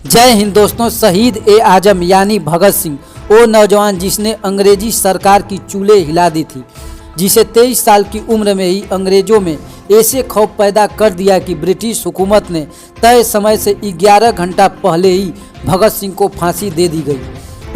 जय हिंद दोस्तों। शहीद ए आजम यानी भगत सिंह वो नौजवान जिसने अंग्रेजी सरकार की चूल्हे हिला दी थी, जिसे 23 साल की उम्र में ही अंग्रेजों में ऐसे खौफ पैदा कर दिया कि ब्रिटिश हुकूमत ने तय समय से 11 घंटा पहले ही भगत सिंह को फांसी दे दी गई।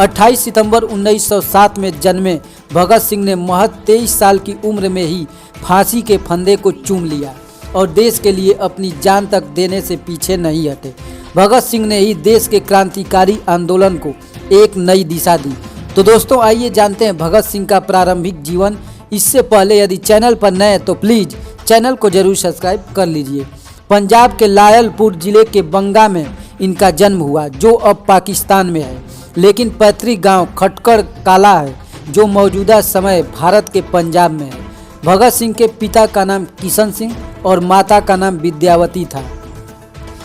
28 सितंबर 1907 में जन्मे भगत सिंह ने महज 23 साल की उम्र में ही फांसी के फंदे को चूम लिया और देश के लिए अपनी जान तक देने से पीछे नहीं हटे। भगत सिंह ने ही देश के क्रांतिकारी आंदोलन को एक नई दिशा दी। तो दोस्तों आइए जानते हैं भगत सिंह का प्रारंभिक जीवन। इससे पहले यदि चैनल पर नए हैं तो प्लीज़ चैनल को जरूर सब्सक्राइब कर लीजिए। पंजाब के लायलपुर ज़िले के बंगा में इनका जन्म हुआ, जो अब पाकिस्तान में है, लेकिन पैतृक गांव खटकड़ काला है, जो मौजूदा समय भारत के पंजाब में है। भगत सिंह के पिता का नाम किशन सिंह और माता का नाम विद्यावती था।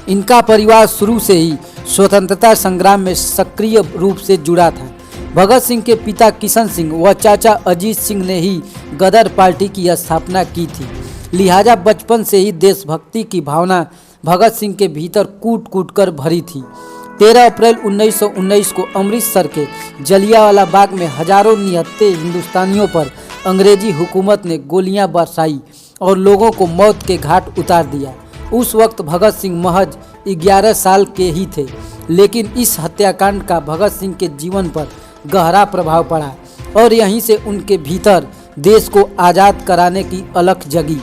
इनका परिवार शुरू से ही स्वतंत्रता संग्राम में सक्रिय रूप से जुड़ा था। भगत सिंह के पिता किशन सिंह व चाचा अजीत सिंह ने ही गदर पार्टी की स्थापना की थी, लिहाजा बचपन से ही देशभक्ति की भावना भगत सिंह के भीतर कूट कूट कर भरी थी। 13 अप्रैल 1919 को अमृतसर के जलियांवाला बाग में हजारों निहत्थे हिंदुस्तानियों पर अंग्रेजी हुकूमत ने गोलियां बरसाई और लोगों को मौत के घाट उतार दिया। उस वक्त भगत सिंह महज 11 साल के ही थे, लेकिन इस हत्याकांड का भगत सिंह के जीवन पर गहरा प्रभाव पड़ा और यहीं से उनके भीतर देश को आज़ाद कराने की अलख जगी।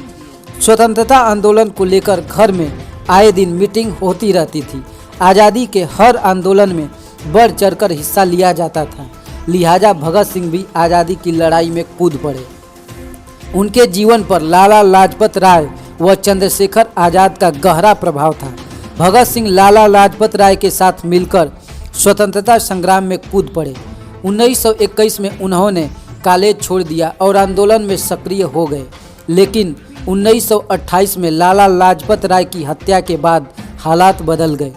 स्वतंत्रता आंदोलन को लेकर घर में आए दिन मीटिंग होती रहती थी। आज़ादी के हर आंदोलन में बढ़ चढ़कर हिस्सा लिया जाता था, लिहाजा भगत सिंह भी आज़ादी की लड़ाई में कूद पड़े। उनके जीवन पर लाला लाजपत राय व चंद्रशेखर आज़ाद का गहरा प्रभाव था। भगत सिंह लाला लाजपत राय के साथ मिलकर स्वतंत्रता संग्राम में कूद पड़े। 1921 में उन्होंने कॉलेज छोड़ दिया और आंदोलन में सक्रिय हो गए, लेकिन 1928 में लाला लाजपत राय की हत्या के बाद हालात बदल गए।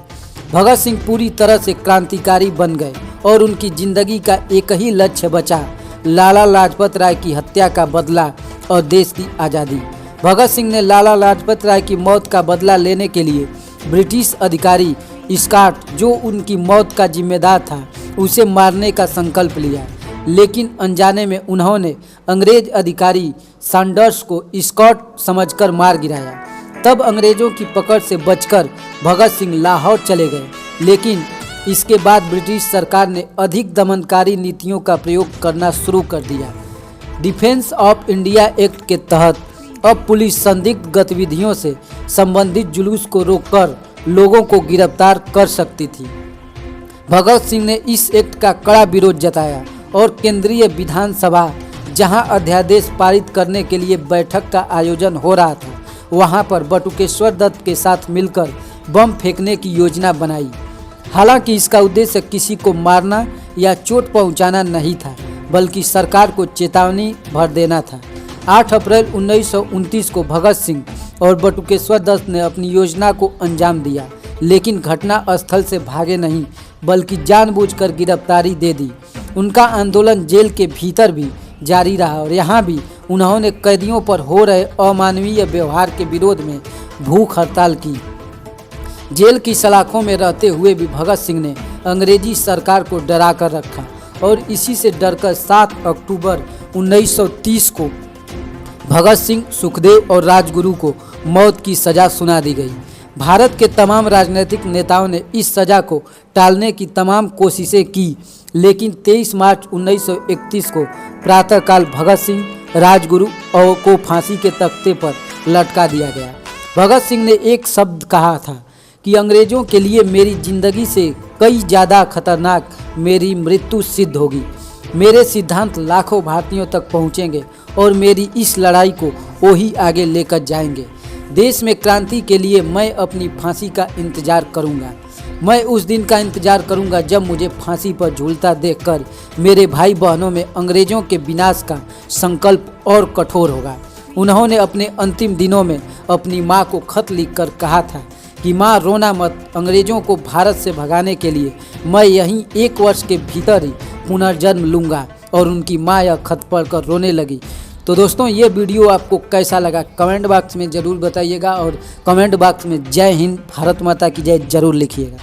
भगत सिंह पूरी तरह से क्रांतिकारी बन गए और उनकी जिंदगी का एक ही लक्ष्य बचा, लाला लाजपत राय की हत्या का बदला और देश की आज़ादी। भगत सिंह ने लाला लाजपत राय की मौत का बदला लेने के लिए ब्रिटिश अधिकारी स्कॉट, जो उनकी मौत का जिम्मेदार था, उसे मारने का संकल्प लिया, लेकिन अनजाने में उन्होंने अंग्रेज अधिकारी सैंडर्स को स्कॉट समझकर मार गिराया। तब अंग्रेजों की पकड़ से बचकर भगत सिंह लाहौर चले गए, लेकिन इसके बाद ब्रिटिश सरकार ने अधिक दमनकारी नीतियों का प्रयोग करना शुरू कर दिया। डिफेंस ऑफ इंडिया एक्ट के तहत अब पुलिस संदिग्ध गतिविधियों से संबंधित जुलूस को रोककर लोगों को गिरफ्तार कर सकती थी। भगत सिंह ने इस एक्ट का कड़ा विरोध जताया और केंद्रीय विधानसभा, जहां अध्यादेश पारित करने के लिए बैठक का आयोजन हो रहा था, वहां पर बटुकेश्वर दत्त के साथ मिलकर बम फेंकने की योजना बनाई। हालांकि इसका उद्देश्य किसी को मारना या चोट पहुंचाना नहीं था, बल्कि सरकार को चेतावनी भर देना था। 8 अप्रैल 1929 को भगत सिंह और बटुकेश्वर दत्त ने अपनी योजना को अंजाम दिया, लेकिन घटना स्थल से भागे नहीं, बल्कि जानबूझकर गिरफ्तारी दे दी। उनका आंदोलन जेल के भीतर भी जारी रहा और यहाँ भी उन्होंने कैदियों पर हो रहे अमानवीय व्यवहार के विरोध में भूख हड़ताल की। जेल की सलाखों में रहते हुए भी भगत सिंह ने अंग्रेजी सरकार को डरा कर रखा और इसी से डरकर 7 अक्टूबर 1930 को भगत सिंह, सुखदेव और राजगुरु को मौत की सज़ा सुना दी गई। भारत के तमाम राजनीतिक नेताओं ने इस सज़ा को टालने की तमाम कोशिशें की, लेकिन 23 मार्च 1931 को प्रातःकाल भगत सिंह, राजगुरु और को फांसी के तख्ते पर लटका दिया गया। भगत सिंह ने एक शब्द कहा था कि अंग्रेज़ों के लिए मेरी जिंदगी से कई ज़्यादा खतरनाक मेरी मृत्यु सिद्ध होगी। मेरे सिद्धांत लाखों भारतीयों तक पहुंचेंगे और मेरी इस लड़ाई को वो ही आगे लेकर जाएंगे। देश में क्रांति के लिए मैं अपनी फांसी का इंतजार करूंगा। मैं उस दिन का इंतजार करूंगा जब मुझे फांसी पर झूलता देखकर मेरे भाई बहनों में अंग्रेज़ों के विनाश का संकल्प और कठोर होगा। उन्होंने अपने अंतिम दिनों में अपनी माँ को खत लिखकर कहा था कि माँ रोना मत, अंग्रेज़ों को भारत से भगाने के लिए मैं यहीं 1 वर्ष के भीतर ही पुनर्जन्म लूँगा। और उनकी माँ यह खत पढ़कर रोने लगी। तो दोस्तों ये वीडियो आपको कैसा लगा कमेंट बॉक्स में ज़रूर बताइएगा और कमेंट बॉक्स में जय हिंद, भारत माता की जय ज़रूर लिखिएगा।